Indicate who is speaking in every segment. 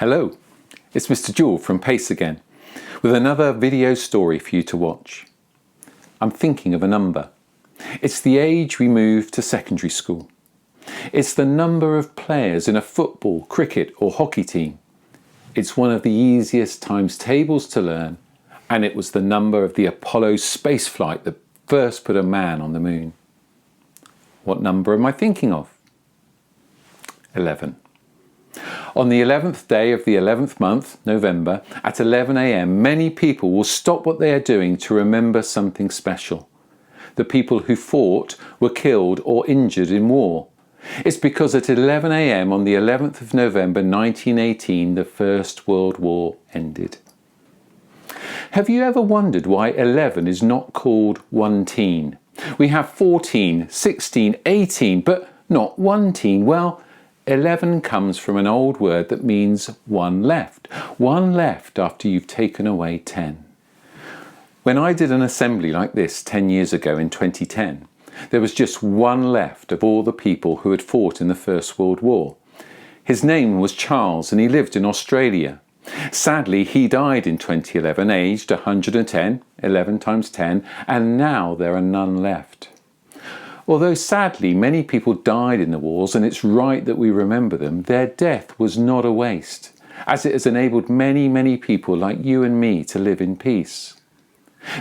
Speaker 1: Hello, it's Mr. Jewell from Pace again, with another video story for you to watch. I'm thinking of a number. It's the age we move to secondary school. It's the number of players in a football, cricket or hockey team. It's one of the easiest times tables to learn, and it was the number of the Apollo space flight that first put a man on the moon. What number am I thinking of? 11. On the 11th day of the 11th month, November, at 11 a.m, many people will stop what they are doing to remember something special. The people who fought, were killed or injured in war. It's because at 11 a.m. on the 11th of November 1918, the First World War ended. Have you ever wondered why 11 is not called one teen? We have 14, 16, 18, but not one teen. Well, 11 comes from an old word that means one left. One left after you've taken away 10. When I did an assembly like this 10 years ago in 2010, there was just one left of all the people who had fought in the First World War. His name was Charles and he lived in Australia. Sadly, he died in 2011, aged 110, 11 times 10, and now there are none left. Although sadly many people died in the wars and it's right that we remember them, their death was not a waste, as it has enabled many people like you and me to live in peace.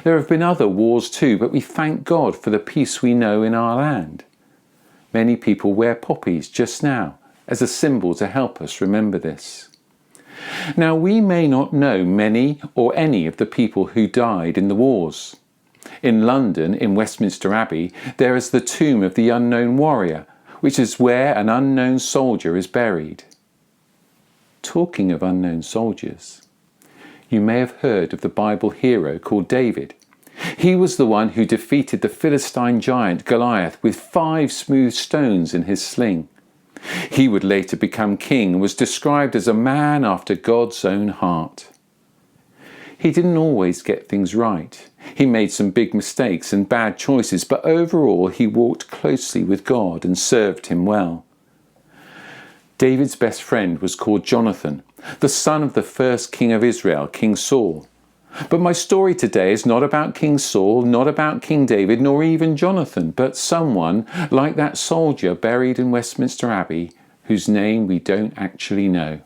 Speaker 1: There have been other wars too, but we thank God for the peace we know in our land. Many people wear poppies just now as a symbol to help us remember this. Now, we may not know many or any of the people who died in the wars. In London, in Westminster Abbey, there is the tomb of the unknown warrior, which is where an unknown soldier is buried. Talking of unknown soldiers, you may have heard of the Bible hero called David. He was the one who defeated the Philistine giant Goliath with 5 smooth stones in his sling. He would later become king and was described as a man after God's own heart. He didn't always get things right. He made some big mistakes and bad choices, but overall he walked closely with God and served him well. David's best friend was called Jonathan, the son of the first king of Israel, King Saul. But my story today is not about King Saul, not about King David, nor even Jonathan, but someone like that soldier buried in Westminster Abbey, whose name we don't actually know.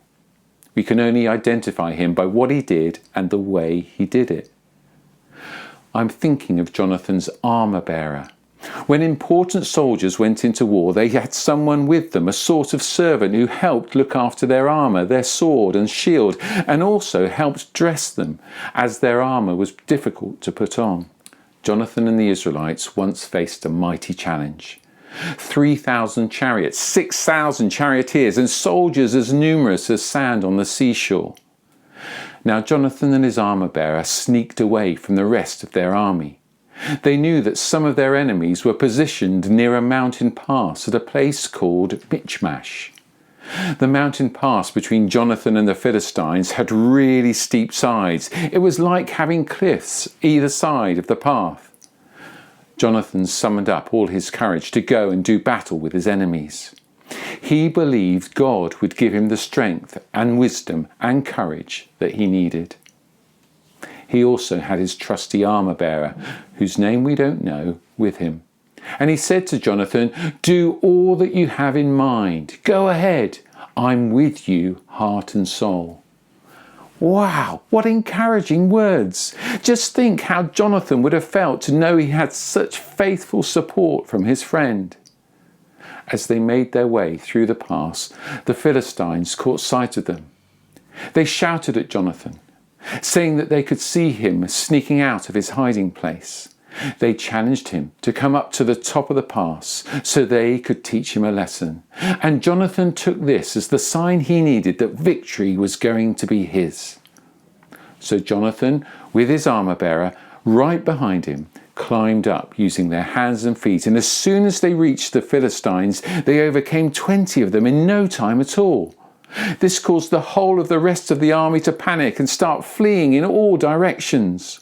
Speaker 1: We can only identify him by what he did and the way he did it. I'm thinking of Jonathan's armour-bearer. When important soldiers went into war, they had someone with them, a sort of servant who helped look after their armour, their sword and shield, and also helped dress them, as their armour was difficult to put on. Jonathan and the Israelites once faced a mighty challenge. 3,000 chariots, 6,000 charioteers, and soldiers as numerous as sand on the seashore. Now Jonathan and his armour-bearer sneaked away from the rest of their army. They knew that some of their enemies were positioned near a mountain pass at a place called Michmash. The mountain pass between Jonathan and the Philistines had really steep sides. It was like having cliffs either side of the path. Jonathan summoned up all his courage to go and do battle with his enemies. He believed God would give him the strength and wisdom and courage that he needed. He also had his trusty armour-bearer, whose name we don't know, with him. And he said to Jonathan, "Do all that you have in mind. Go ahead. I'm with you, heart and soul." Wow, what encouraging words. Just think how Jonathan would have felt to know he had such faithful support from his friend. As they made their way through the pass, the Philistines caught sight of them. They shouted at Jonathan, saying that they could see him sneaking out of his hiding place. They challenged him to come up to the top of the pass so they could teach him a lesson. And Jonathan took this as the sign he needed that victory was going to be his. So Jonathan, with his armour-bearer right behind him, climbed up using their hands and feet, and as soon as they reached the Philistines, they overcame 20 of them in no time at all. This caused the whole of the rest of the army to panic and start fleeing in all directions.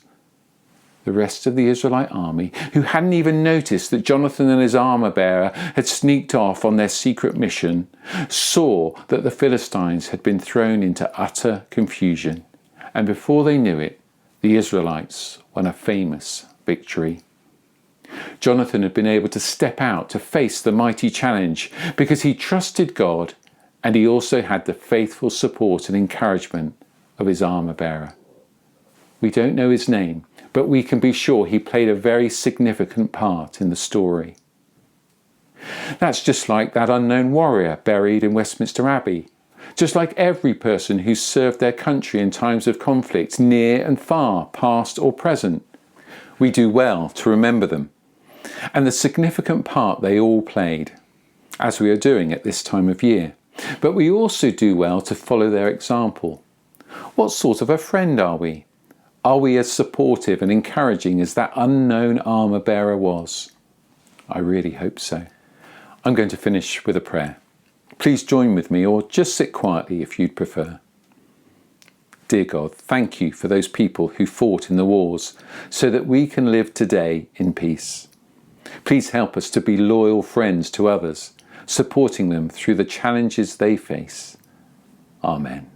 Speaker 1: The rest of the Israelite army, who hadn't even noticed that Jonathan and his armor-bearer had sneaked off on their secret mission, saw that the Philistines had been thrown into utter confusion. And before they knew it, the Israelites won a famous victory. Jonathan had been able to step out to face the mighty challenge because he trusted God, and he also had the faithful support and encouragement of his armor-bearer. We don't know his name, but we can be sure he played a very significant part in the story. That's just like that unknown warrior buried in Westminster Abbey, just like every person who served their country in times of conflict, near and far, past or present. We do well to remember them and the significant part they all played, as we are doing at this time of year. But we also do well to follow their example. What sort of a friend are we? Are we as supportive and encouraging as that unknown armor-bearer was? I really hope so. I'm going to finish with a prayer. Please join with me, or just sit quietly if you'd prefer. Dear God, thank you for those people who fought in the wars so that we can live today in peace. Please help us to be loyal friends to others, supporting them through the challenges they face. Amen.